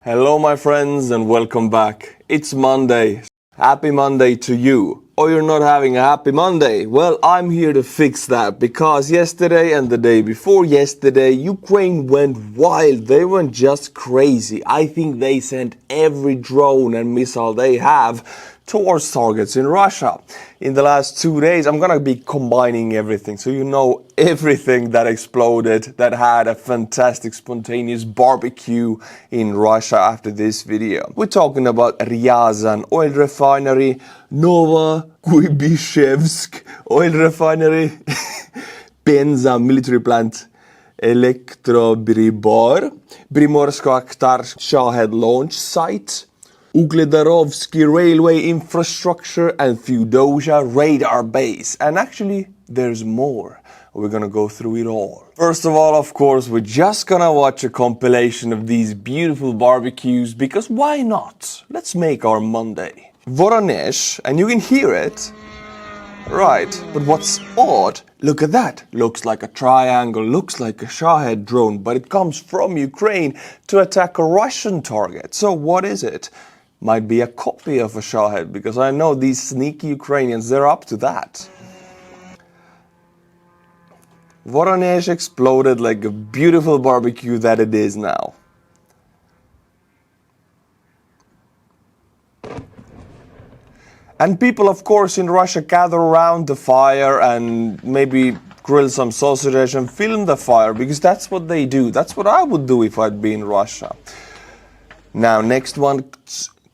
Hello my friends and welcome back. It's Monday. Happy Monday to you. Or you're not having a happy Monday. Well, I'm here to fix that because yesterday and the day before yesterday, Ukraine went wild. They went just crazy. I think they sent every drone and missile they have towards targets in Russia. In the last 2 days, I'm gonna be combining everything so you know everything that exploded, that had a fantastic spontaneous barbecue in Russia after this video. We're talking about Ryazan oil refinery, Nova Kuibishevsk oil refinery, Penza military plant, Elektrobribar, Primorsko-Akhtar Shahed launch site, Ugledarovsky railway infrastructure and Feodosia radar base. And actually, there's more. We're gonna go through it all. First of all, of course, we're just gonna watch a compilation of these beautiful barbecues because why not? Let's make our Monday. Voronezh, and you can hear it. Right, but what's odd, look at that. Looks like a triangle, looks like a Shahed drone, but it comes from Ukraine to attack a Russian target. So what is it? Might be a copy of a Shahed, because I know these sneaky Ukrainians, they're up to that. Voronezh exploded like a beautiful barbecue that it is now. And people, of course, in Russia gather around the fire and maybe grill some sausages and film the fire, because that's what they do. That's what I would do if I'd be in Russia. Now, next one.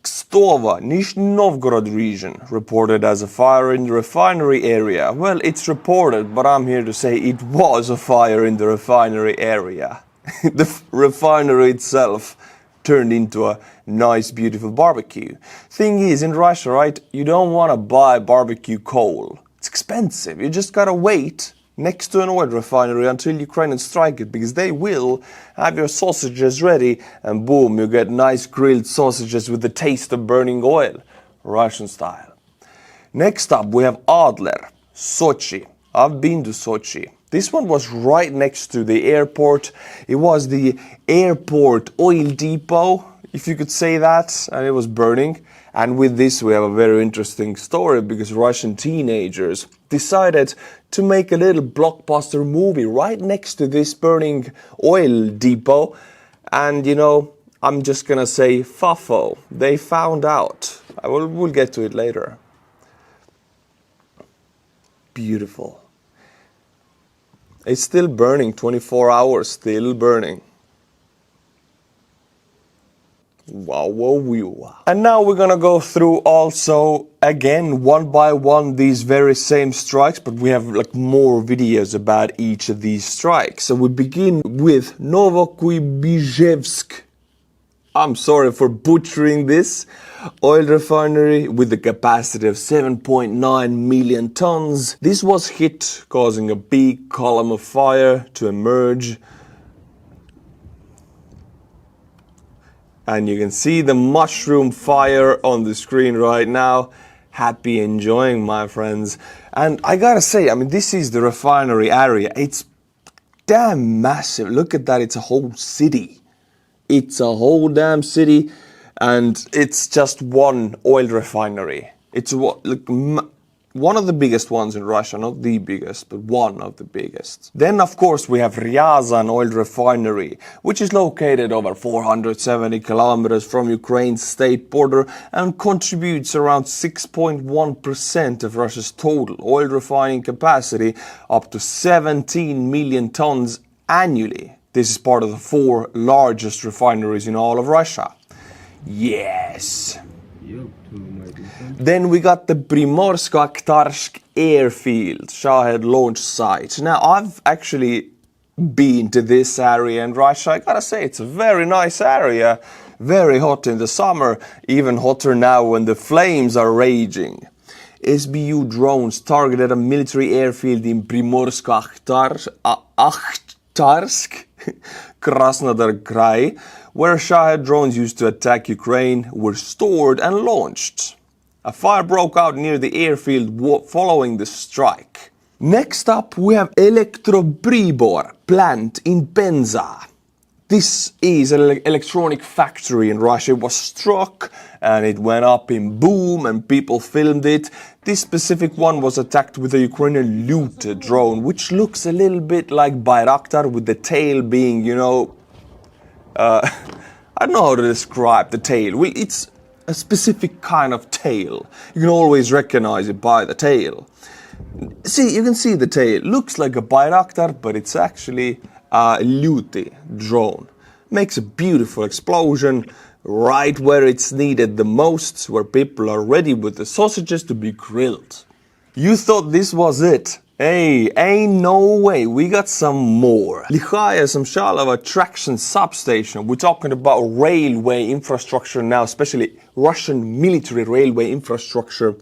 Kstova, Nizhny Novgorod region, reported as a fire in the refinery area. Well, it's reported, but I'm here to say it was a fire in the refinery area. The refinery itself turned into a nice, beautiful barbecue. Thing is, in Russia, right, you don't want to buy barbecue coal. It's expensive. You just gotta wait next to an oil refinery until Ukrainians strike it, because they will have your sausages ready and boom, you get nice grilled sausages with the taste of burning oil, Russian style. Next up we have Adler, Sochi. I've been to Sochi. This one was right next to the airport. It was the airport oil depot, if you could say that, and it was burning. And with this we have a very interesting story, because Russian teenagers decided to make a little blockbuster movie right next to this burning oil depot. And you know, I'm just gonna say FAFO. They found out. We'll get to it later. Beautiful. It's still burning, 24 hours, still burning. Wow, wow, wow. And now we're gonna go through also, again, one by one, these very same strikes, but we have like more videos about each of these strikes. So we begin with Novokuibishevsk. I'm sorry for butchering this. Oil refinery with a capacity of 7.9 million tons. This was hit, causing a big column of fire to emerge. And you can see the mushroom fire on the screen right now. Happy enjoying, my friends. And I gotta say, I mean, this is the refinery area. It's damn massive. Look at that, it's a whole city. It's a whole damn city, and it's just one oil refinery. It's one of the biggest ones in Russia, not the biggest, but one of the biggest. Then, of course, we have Ryazan oil refinery, which is located over 470 kilometers from Ukraine's state border and contributes around 6.1% of Russia's total oil refining capacity, up to 17 million tons annually. This is part of the 4 largest refineries in all of Russia. Yes. Then we got the Primorsko-Akhtarsk airfield, Shahed launch site. Now, I've actually been to this area in Russia. I gotta say, it's a very nice area. Very hot in the summer, even hotter now when the flames are raging. SBU drones targeted a military airfield in Primorsko-Akhtarsk, Krasnodar Krai, where Shahed drones used to attack Ukraine were stored and launched. A fire broke out near the airfield following the strike. Next up we have Elektrobribar plant in Penza. This is an electronic factory in Russia. It was struck and it went up in boom and people filmed it. This specific one was attacked with a Ukrainian loot drone, which looks a little bit like Bayraktar, with the tail being, you know, I don't know how to describe the tail. It's a specific kind of tail. You can always recognize it by the tail. See, you can see the tail. Looks like a Bayraktar, but it's actually a Luti drone. Makes a beautiful explosion right where it's needed the most, where people are ready with the sausages to be grilled. You thought this was it? Hey, ain't no way, we got some more. Rehi is some Slava traction substation. We're talking about railway infrastructure now, especially Russian military railway infrastructure.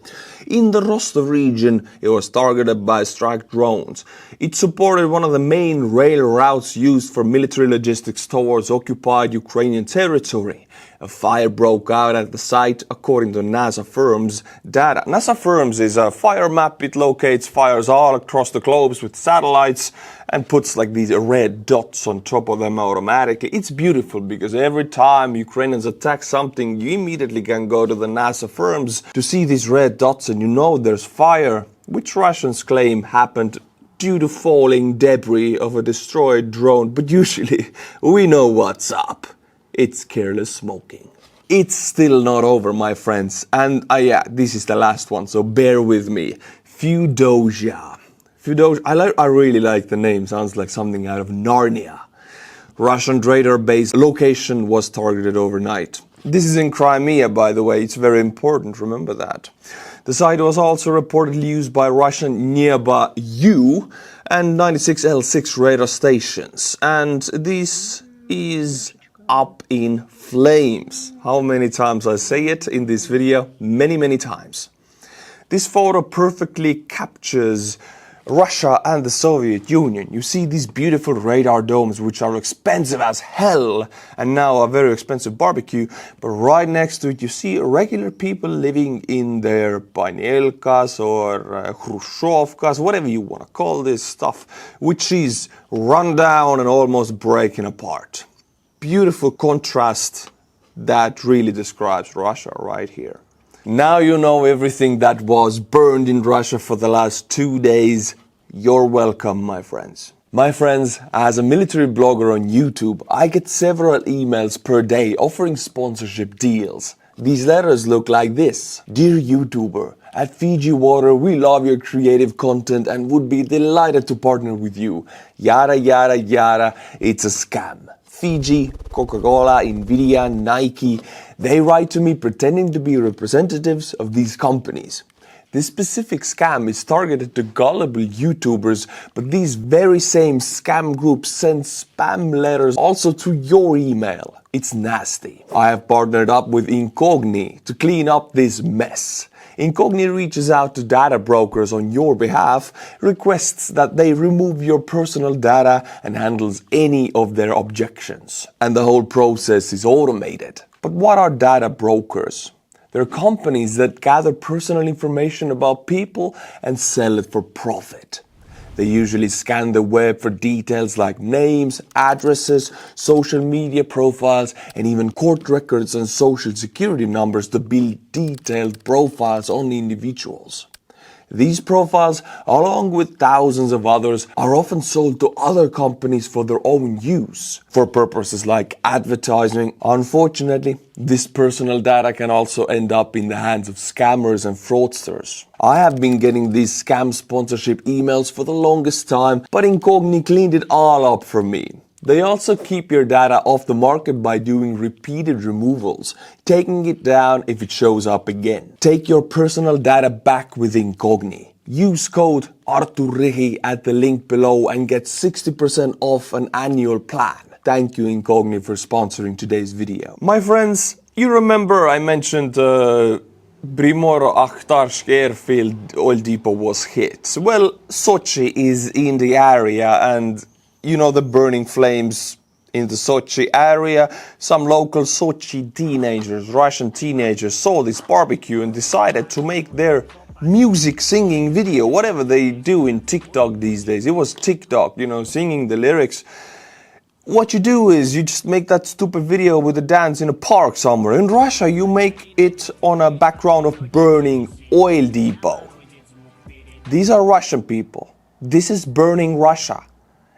In the Rostov region, it was targeted by strike drones. It supported one of the main rail routes used for military logistics towards occupied Ukrainian territory. A fire broke out at the site, according to NASA firm's data. NASA firms is a fire map. It locates fires all across the globe with satellites and puts like these red dots on top of them automatically. It's beautiful because every time Ukrainians attack something, you immediately can go to the NASA firms to see these red dots and you know there's fire, which Russians claim happened due to falling debris of a destroyed drone. But usually we know what's up. It's careless smoking. It's still not over, my friends. And yeah, this is the last one, so bear with me. Feodosia. I really like the name. Sounds like something out of Narnia. Russian radar base location was targeted overnight. This is in Crimea, by the way. It's very important. Remember that. The site was also reportedly used by Russian Neba U and 96L6 radar stations. And this is up in flames. How many times I say it in this video? Many times. This photo perfectly captures Russia and the Soviet Union. You see these beautiful radar domes, which are expensive as hell, and now a very expensive barbecue, but right next to it you see regular people living in their Panielkas or Khrushchevkas, whatever you want to call this stuff, which is run down and almost breaking apart. Beautiful contrast that really describes Russia right here. Now you know everything that was burned in Russia for the last 2 days. You're welcome, my friends. My friends, as a military blogger on YouTube, I get several emails per day offering sponsorship deals. These letters look like this. Dear YouTuber, at Fiji Water, we love your creative content and would be delighted to partner with you. Yada, yada, yada. It's a scam. Fiji, Coca-Cola, Nvidia, Nike, they write to me pretending to be representatives of these companies. This specific scam is targeted to gullible YouTubers, but these very same scam groups send spam letters also to your email. It's nasty. I have partnered up with Incogni to clean up this mess. Incogni reaches out to data brokers on your behalf, requests that they remove your personal data and handles any of their objections. And the whole process is automated. But what are data brokers? They're companies that gather personal information about people and sell it for profit. They usually scan the web for details like names, addresses, social media profiles, and even court records and social security numbers to build detailed profiles on individuals. These profiles, along with thousands of others, are often sold to other companies for their own use, for purposes like advertising. Unfortunately, this personal data can also end up in the hands of scammers and fraudsters. I have been getting these scam sponsorship emails for the longest time, but Incogni cleaned it all up for me. They also keep your data off the market by doing repeated removals, taking it down if it shows up again. Take your personal data back with Incogni. Use code Artur Rehi at the link below and get 60% off an annual plan. Thank you Incogni for sponsoring today's video. My friends, you remember I mentioned Primorsko-Akhtarsk airfield oil depot was hit. Well, Sochi is in the area and you know the burning flames in the Sochi area. Some local Sochi teenagers, Russian teenagers, saw this barbecue and decided to make their music singing video, whatever they do in TikTok these days. It was TikTok, you know, singing the lyrics. what you do is you just make that stupid video with a dance in a park somewhere. In Russia, you make it on a background of burning oil depot. These are Russian people. This is burning Russia.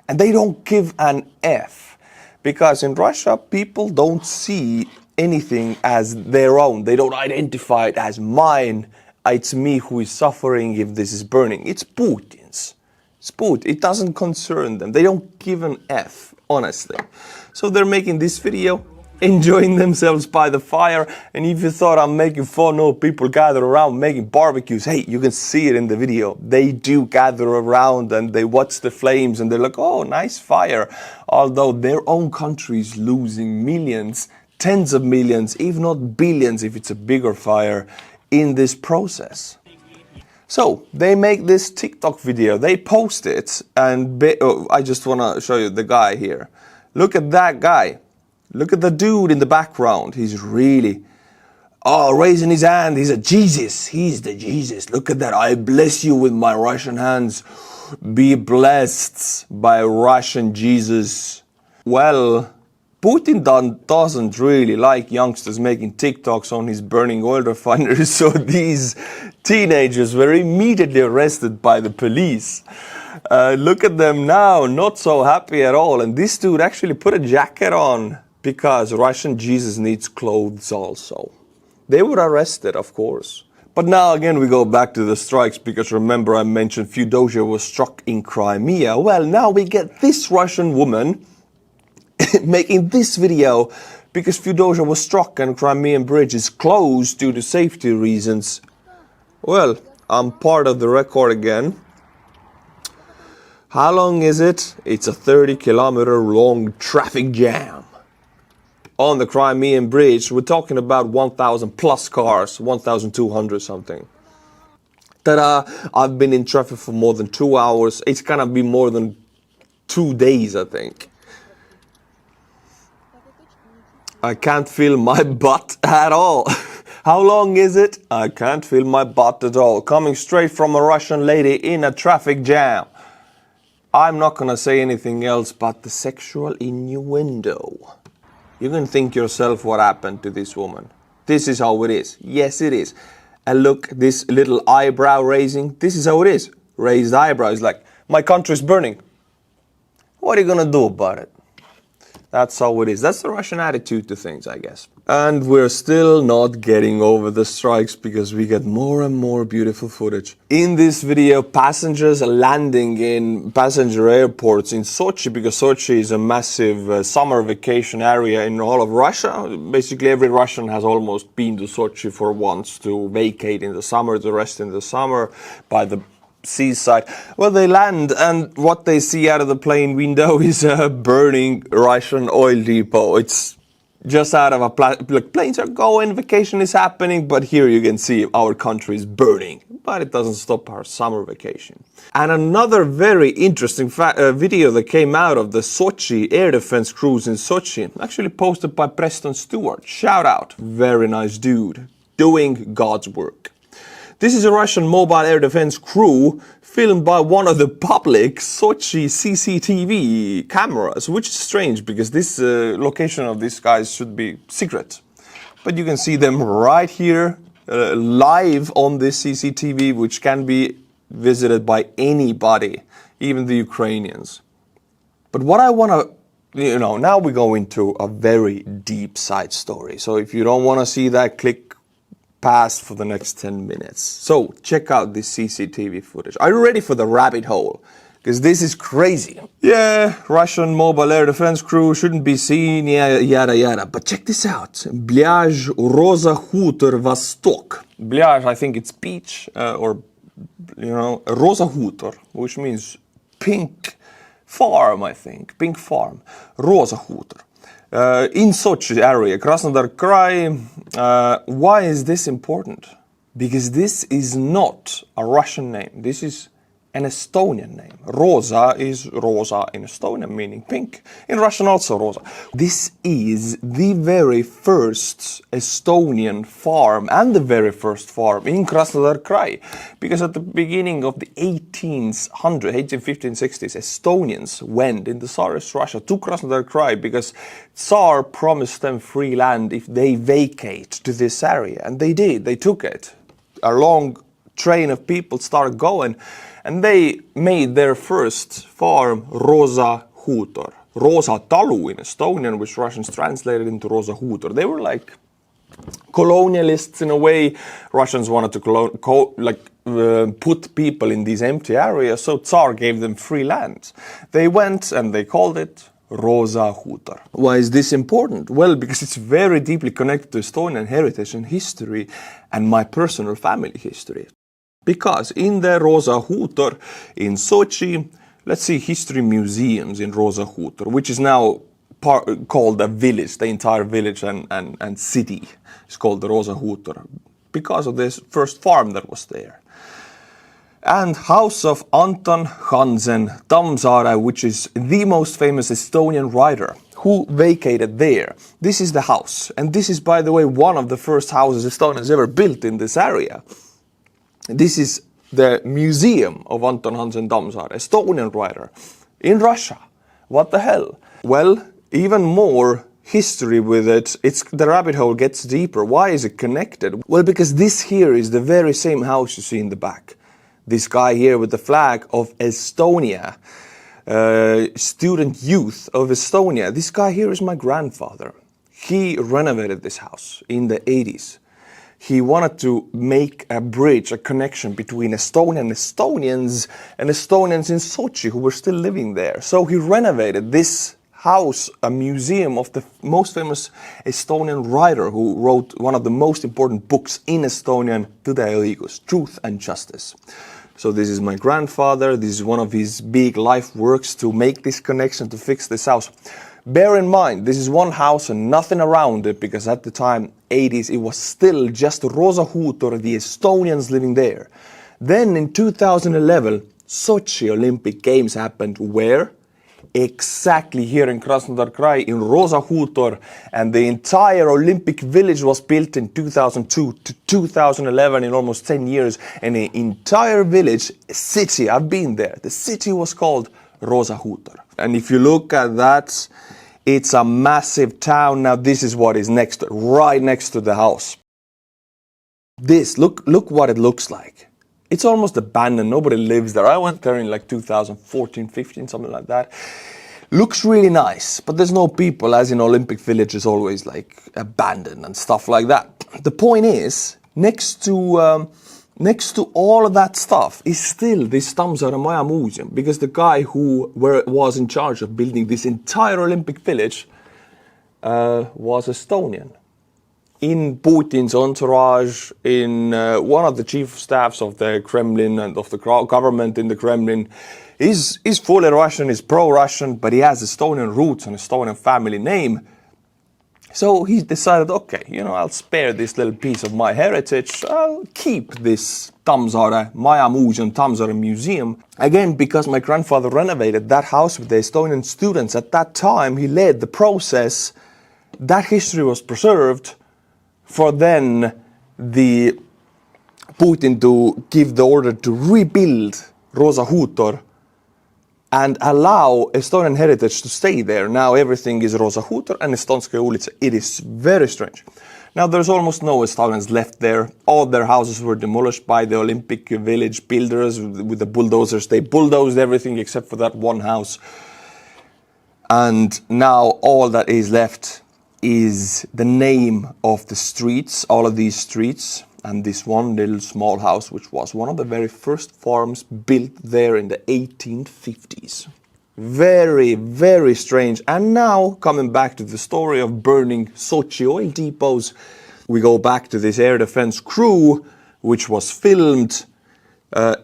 And they don't give an F. Because in Russia, people don't see anything as their own. They don't identify it as mine. It's me who is suffering if this is burning. It's Putin's. It's Putin. It doesn't concern them. They don't give an F, honestly. So they're making this video, enjoying themselves by the fire. And if you thought I'm making fun, no, people gather around making barbecues. Hey, you can see it in the video. They do gather around and they watch the flames and they're like, oh, nice fire. Although their own country is losing millions, tens of millions, if not billions, if it's a bigger fire in this process. So they make this TikTok video, they post it, and I just want to show you the guy here. Look at that guy. Look at the dude in the background. He's really, raising his hand. He's a Jesus. He's the Jesus. Look at that. I bless you with my Russian hands. Be blessed by Russian Jesus. Well, Putin doesn't really like youngsters making TikToks on his burning oil refineries, so these teenagers were immediately arrested by the police. Look at them now, not so happy at all. And this dude actually put a jacket on because Russian Jesus needs clothes also. They were arrested, of course. But now again we go back to the strikes, because remember I mentioned Feodosia was struck in Crimea. Well, now we get this Russian woman making this video because Feodosia was struck and Crimean bridge is closed due to safety reasons. Well, I'm part of the record again. How long is it? It's a 30-kilometer long traffic jam on the Crimean bridge. We're talking about 1,000 plus cars, 1,200 something. Ta-da! I've been in traffic for more than 2 hours. It's gonna be more than 2 days, I think. I can't feel my butt at all. How long is it? I can't feel my butt at all. Coming straight from a Russian lady in a traffic jam. I'm not gonna say anything else but the sexual innuendo. You can think yourself what happened to this woman. This is how it is. Yes, it is. And look, this little eyebrow raising. This is how it is. Raised eyebrows, like, my country's burning. What are you gonna do about it? That's how it is. That's the Russian attitude to things, I guess. And we're still not getting over the strikes because we get more and more beautiful footage. In this video, passengers are landing in passenger airports in Sochi, because Sochi is a massive summer vacation area in all of Russia. Basically, every Russian has almost been to Sochi for once to vacate in the summer, to rest in the summer by the seaside. Well, they land and what they see out of the plane window is a burning Russian oil depot. It's just out of a planes are going, vacation is happening, but here you can see our country is burning. But it doesn't stop our summer vacation. And another very interesting video that came out of the Sochi air defense cruise in Sochi, actually posted by Preston Stewart. Shout out, very nice dude, doing God's work. This is a Russian mobile air defense crew filmed by one of the public Sochi CCTV cameras, which is strange because this location of these guys should be secret. But you can see them right here, live on this CCTV, which can be visited by anybody, even the Ukrainians. But what I want to, now we go into a very deep side story. So if you don't want to see that, click past for the next 10 minutes. So check out this CCTV footage. Are you ready for the rabbit hole? Because this is crazy. Yeah, Russian mobile air defense crew shouldn't be seen, yada yada. But check this out. Pляж Rosa Khutor Vostok. Pляж, I think it's beach, or Rosa Khutor, which means pink farm, I think. Pink farm. Rosa Khutor. In Sochi area, Krasnodar Krai. Why is this important? Because this is not a Russian name. This is an Estonian name. Rosa is Rosa in Estonian, meaning pink. In Russian also Rosa. This is the very first Estonian farm and the very first farm in Krasnodar Krai. Because at the beginning of the 1850s, Estonians went in the Tsarist Russia to Krasnodar Krai because Tsar promised them free land if they vacate to this area. And they did, they took it. A long train of people started going, and they made their first farm Rosa Khutor. Rosa Talu in Estonian, which Russians translated into Rosa Khutor. They were like colonialists in a way. Russians wanted to put people in these empty areas, so Tsar gave them free land. They went and they called it Rosa Khutor. Why is this important? Well, because it's very deeply connected to Estonian heritage and history and my personal family history. Because in the Rosa Khutor in Sochi, let's see history museums in Rosa Khutor, which is now called a village, the entire village and city is called the Rosa Khutor because of this first farm that was there. And house of Anton Hansen Tammsaare, which is the most famous Estonian writer who vacated there. This is the house. And this is, by the way, one of the first houses Estonians ever built in this area. This is the museum of Anton Hansen Tammsaare, Estonian writer, in Russia. What the hell? Well, even more history with it. The rabbit hole gets deeper. Why is it connected? Well, because this here is the very same house you see in the back. This guy here with the flag of Estonia, student youth of Estonia. This guy here is my grandfather. He renovated this house in the 80s. He wanted to make a bridge, a connection between Estonian Estonians and Estonians in Sochi who were still living there. So he renovated this house, a museum of the most famous Estonian writer who wrote one of the most important books in Estonian, Tõde ja õigus, Truth and Justice. So this is my grandfather. This is one of his big life works to make this connection, to fix this house. Bear in mind, this is one house and nothing around it, because at the time, 80s, it was still just Rosa Khutor, the Estonians living there. Then in 2011, Sochi Olympic Games happened where? Exactly here in Krasnodar Krai, in Rosa Khutor, and the entire Olympic village was built in 2002 to 2011, in almost 10 years, and the entire village, city, I've been there, the city was called Rosa Khutor. And if you look at that, it's a massive town. Now this is what is next, right next to the house. This, look what it looks like. It's almost abandoned, nobody lives there. I went there in like 2014, 15, something like that. Looks really nice, but there's no people, as in Olympic Village is always like abandoned and stuff like that. The point is, next to all of that stuff is still this Tammsaare Maja Museum, because the guy who was in charge of building this entire Olympic Village was Estonian. In Putin's entourage, in one of the chief staffs of the Kremlin and of the government in the Kremlin, he's fully Russian, he's pro-Russian, but he has Estonian roots and Estonian family name. So he decided, okay, I'll spare this little piece of my heritage. I'll keep this Tammsaare Maja Museum, Tammsaare Museum. Again, because my grandfather renovated that house with the Estonian students at that time, he led the process. That history was preserved for then the Putin to give the order to rebuild Rosa Khutor and allow Estonian heritage to stay there. Now everything is Rosa Khutor and Estonskaya Ulitsa. It is very strange. Now there's almost no Estonians left there. All their houses were demolished by the Olympic Village builders with the bulldozers. They bulldozed everything except for that one house. And now all that is left is the name of the streets, all of these streets, and this one little small house, which was one of the very first farms built there in the 1850s. Very, very strange. And now, coming back to the story of burning Sochi oil depots, we go back to this air defense crew, which was filmed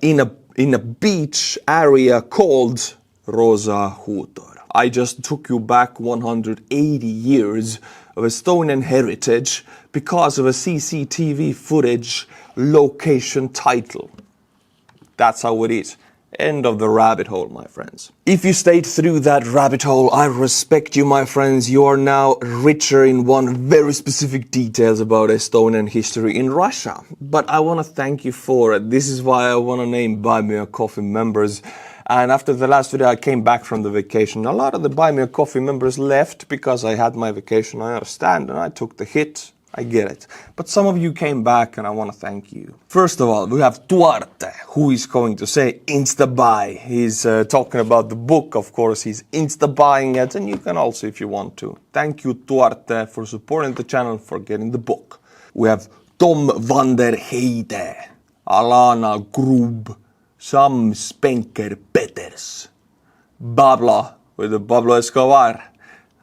in a beach area called Rosa Khutor. I just took you back 180 years of Estonian heritage because of a CCTV footage location title. That's how it is. End of the rabbit hole, my friends. If you stayed through that rabbit hole, I respect you, my friends. You are now richer in one very specific details about Estonian history in Russia. But I want to thank you for it. This is why I want to name Buy Me a Coffee members. And after the last video, I came back from the vacation. A lot of the Buy Me a Coffee members left because I had my vacation. I understand, and I took the hit. I get it. But some of you came back and I want to thank you. First of all, we have Duarte, who is going to say insta-buy. He's talking about the book, of course. He's insta-buying it, and you can also if you want to. Thank you, Duarte, for supporting the channel, for getting the book. We have Tom van der Heide, Alana Grub, Sam Spenker Peters, Babla with the Pablo Escobar.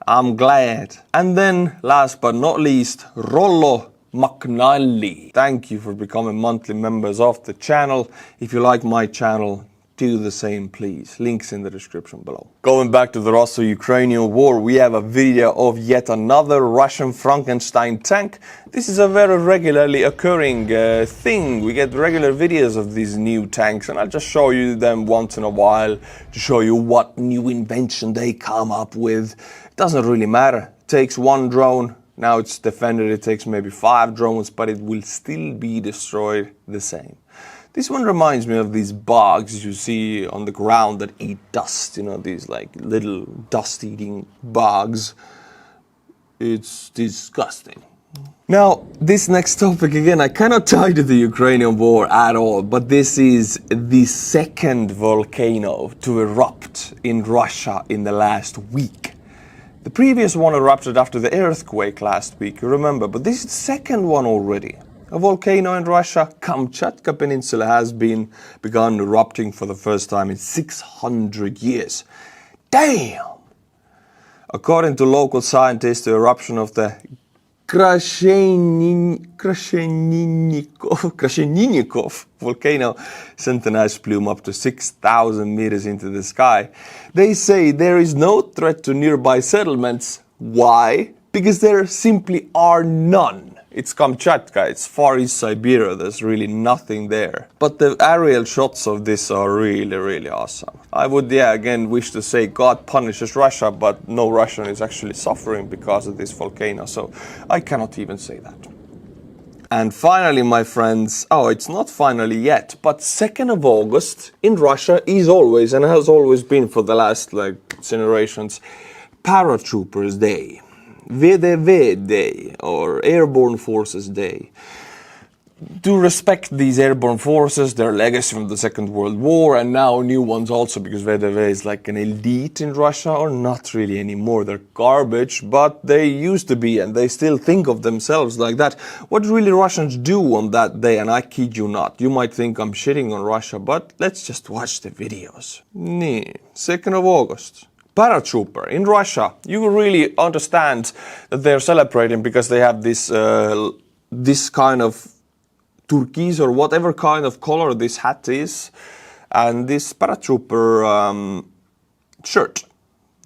I'm glad. And then, last but not least, Rollo McNally. Thank you for becoming monthly members of the channel. If you like my channel, do the same, please. Links in the description below. Going back to the Russo-Ukrainian war, we have a video of yet another Russian Frankenstein tank. This is a very regularly occurring thing. We get regular videos of these new tanks, and I'll just show you them once in a while to show you what new invention they come up with. It doesn't really matter. It takes one drone. Now it's defended. It takes maybe 5 drones, but it will still be destroyed the same. This one reminds me of these bugs you see on the ground that eat dust, you know, these like little dust-eating bugs. It's disgusting. Now, this next topic, again, I cannot tie to the Ukrainian war at all, but this is the second volcano to erupt in Russia in the last week. The previous one erupted after the earthquake last week, you remember, but this is the second one already. A volcano in Russia, Kamchatka Peninsula, has begun erupting for the first time in 600 years. Damn! According to local scientists, the eruption of the Krasheninnikov volcano sent an ash plume up to 6,000 meters into the sky. They say there is no threat to nearby settlements. Why? Because there simply are none. It's Kamchatka, it's Far East Siberia, there's really nothing there. But the aerial shots of this are really, really awesome. I would, again wish to say God punishes Russia, but no Russian is actually suffering because of this volcano, so I cannot even say that. And finally, my friends, it's not finally yet, but 2nd of August in Russia is always, and has always been for the last generations, Paratroopers Day. VDV Day, or Airborne Forces Day. To respect these airborne forces, their legacy from the Second World War, and now new ones also, because VDV is like an elite in Russia, or not really anymore. They're garbage, but they used to be, and they still think of themselves like that. What really Russians do on that day, and I kid you not, you might think I'm shitting on Russia, but let's just watch the videos. 2nd of August. Paratrooper in Russia, you will really understand that they're celebrating because they have this this kind of turquoise or whatever kind of color this hat is, and this paratrooper shirt.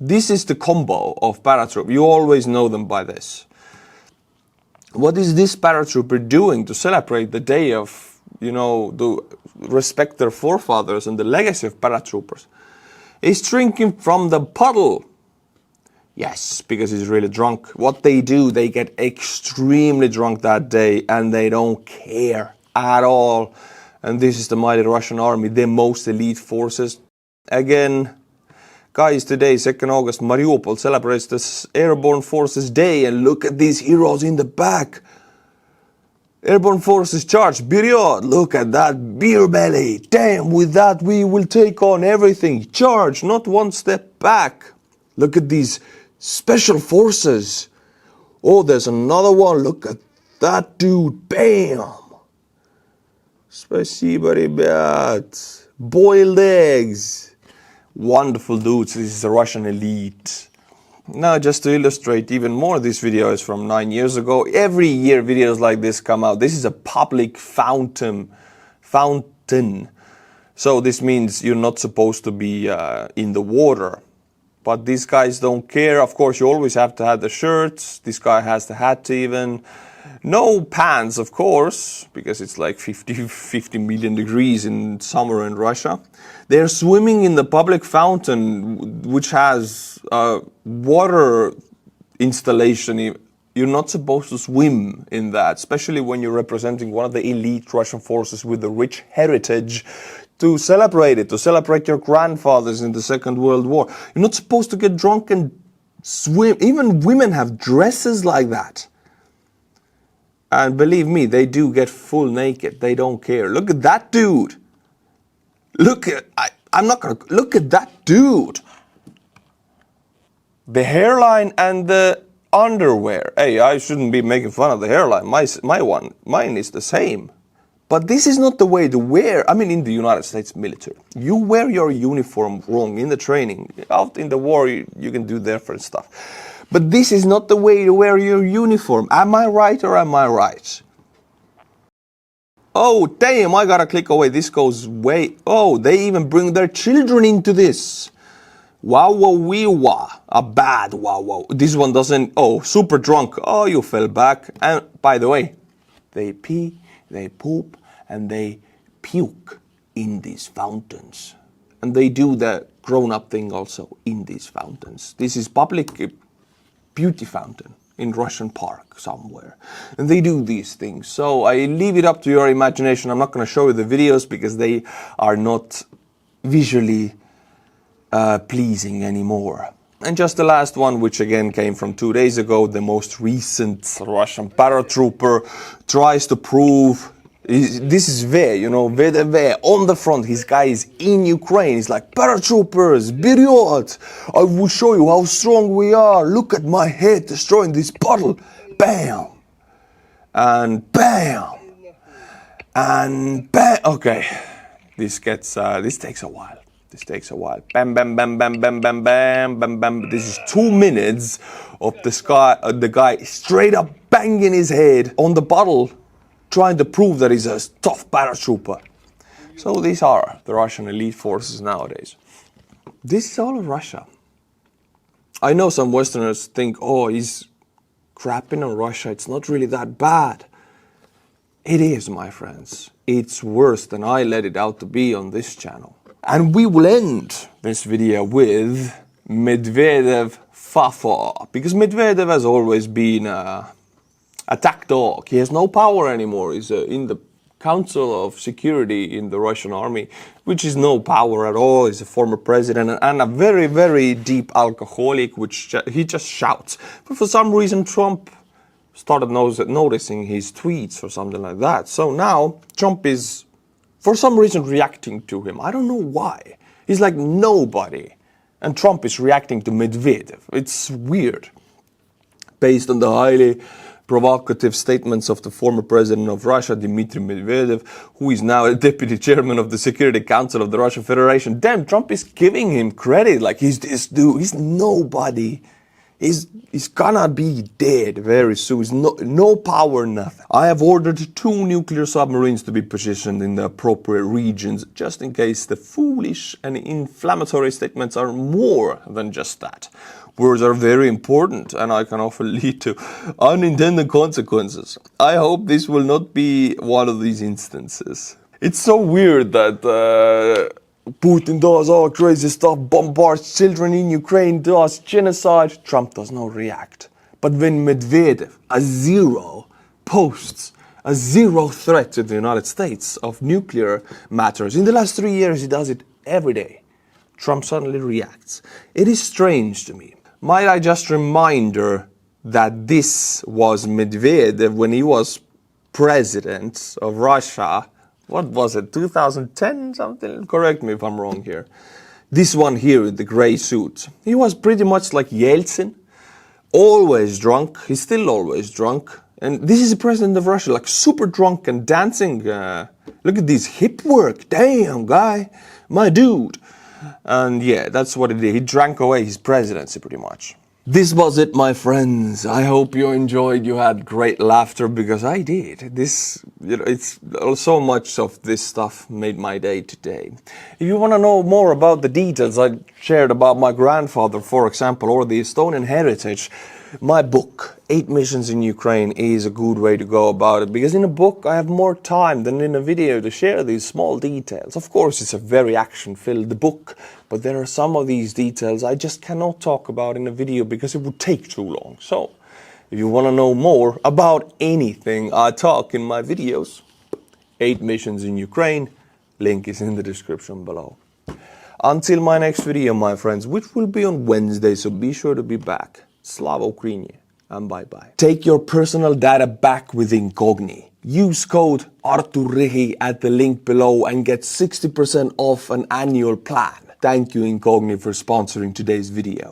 This is the combo of paratrooper. You always know them by this. What is this paratrooper doing to celebrate the day of, to respect their forefathers and the legacy of paratroopers? He's drinking from the puddle. Yes, because he's really drunk. What they do, they get extremely drunk that day and they don't care at all. And this is the mighty Russian army, the most elite forces. Again, guys, today, 2nd August, Mariupol celebrates this Airborne Forces Day, and look at these heroes in the back. Airborne Forces charge, Period. Look at that beer belly. Damn, with that we will take on everything. Charge, not one step back. Look at these special forces. Oh, there's another one. Look at that dude. Bam. Спасибо, ребят. Boiled eggs. Wonderful dudes. This is the Russian elite. Now, just to illustrate even more, this video is from 9 years ago. Every year videos like this come out. This is a public fountain. So this means you're not supposed to be in the water. But these guys don't care. Of course, you always have to have the shirts. This guy has the hat even. No pants, of course, because it's like 50 million degrees in summer in Russia. They're swimming in the public fountain, which has a water installation. You're not supposed to swim in that, especially when you're representing one of the elite Russian forces with a rich heritage to celebrate it, to celebrate your grandfathers in the Second World War. You're not supposed to get drunk and swim. Even women have dresses like that. And believe me, they do get full naked. They don't care. Look at that dude. Look at that dude. The hairline and the underwear. Hey, I shouldn't be making fun of the hairline. Mine is the same. But this is not the way to wear. I mean, in the United States military, you wear your uniform wrong in the training. Out in the war, you can do different stuff. But this is not the way to wear your uniform. Am I right or am I right? Oh, damn, I gotta click away. This goes way... Oh, they even bring their children into this. Wow, wow, wee, wah. A bad wow, wow. This one doesn't... Oh, super drunk. Oh, you fell back. And by the way, they pee, they poop, and they puke in these fountains. And they do the grown-up thing also in these fountains. This is public beauty fountain in Russian park somewhere. And they do these things. So I leave it up to your imagination. I'm not going to show you the videos because they are not visually pleasing anymore. And just the last one, which again came from 2 days ago, the most recent Russian paratrooper tries to prove, this is V, you know, Medvedev on the front, his guy is in Ukraine, he's like, paratroopers, Берет, I will show you how strong we are, look at my head destroying this bottle, bam, and bam, and bam, okay, this takes a while. This takes a while. Bam, bam, bam, bam, bam, bam, bam, bam, bam. This is 2 minutes of the guy straight up banging his head on the bottle, trying to prove that he's a tough paratrooper. So these are the Russian elite forces nowadays. This is all of Russia. I know some Westerners think, oh, he's crapping on Russia. It's not really that bad. It is, my friends. It's worse than I let it out to be on this channel. And we will end this video with Medvedev FAFO, because Medvedev has always been a attack dog. He has no power anymore. He's in the Council of Security in the Russian army, which is no power at all. He's a former president and a very, very deep alcoholic, which he just shouts. But for some reason, Trump started noticing his tweets or something like that. So now Trump is, for some reason, reacting to him. I don't know why. He's like nobody. And Trump is reacting to Medvedev. It's weird. Based on the highly provocative statements of the former president of Russia, Dmitry Medvedev, who is now a deputy chairman of the Security Council of the Russian Federation. Damn, Trump is giving him credit. Like, he's this dude. He's nobody. He's gonna be dead very soon. He's no power, nothing. I have ordered 2 nuclear submarines to be positioned in the appropriate regions, just in case the foolish and inflammatory statements are more than just that. Words are very important and I can often lead to unintended consequences. I hope this will not be one of these instances. It's so weird that Putin does all crazy stuff, bombards children in Ukraine, does genocide. Trump does not react. But when Medvedev, a zero, posts a zero threat to the United States of nuclear matters, in the last 3 years he does it every day, Trump suddenly reacts. It is strange to me. Might I just remind her that this was Medvedev when he was president of Russia. What was it, 2010 something? Correct me if I'm wrong here. This one here in the grey suit. He was pretty much like Yeltsin, always drunk. He's still always drunk. And this is the president of Russia, like super drunk and dancing. Look at this hip work. Damn, guy, my dude. And yeah, that's what he did. He drank away his presidency pretty much. This was it, my friends. I hope you enjoyed. You had great laughter, because I did. This, it's so much of this stuff made my day today. If you want to know more about the details I shared about my grandfather, for example, or the Estonian heritage, My book, 8 Missions in Ukraine, is a good way to go about it, because in a book I have more time than in a video to share these small details. Of course, it's a very action-filled book, but there are some of these details I just cannot talk about in a video because it would take too long. So, if you want to know more about anything I talk in my videos, 8 Missions in Ukraine, link is in the description below. Until my next video, my friends, which will be on Wednesday, so be sure to be back. Slava Ukraini, and bye-bye. Take your personal data back with Incogni. Use code Artur Rehi at the link below and get 60% off an annual plan. Thank you, Incogni, for sponsoring today's video.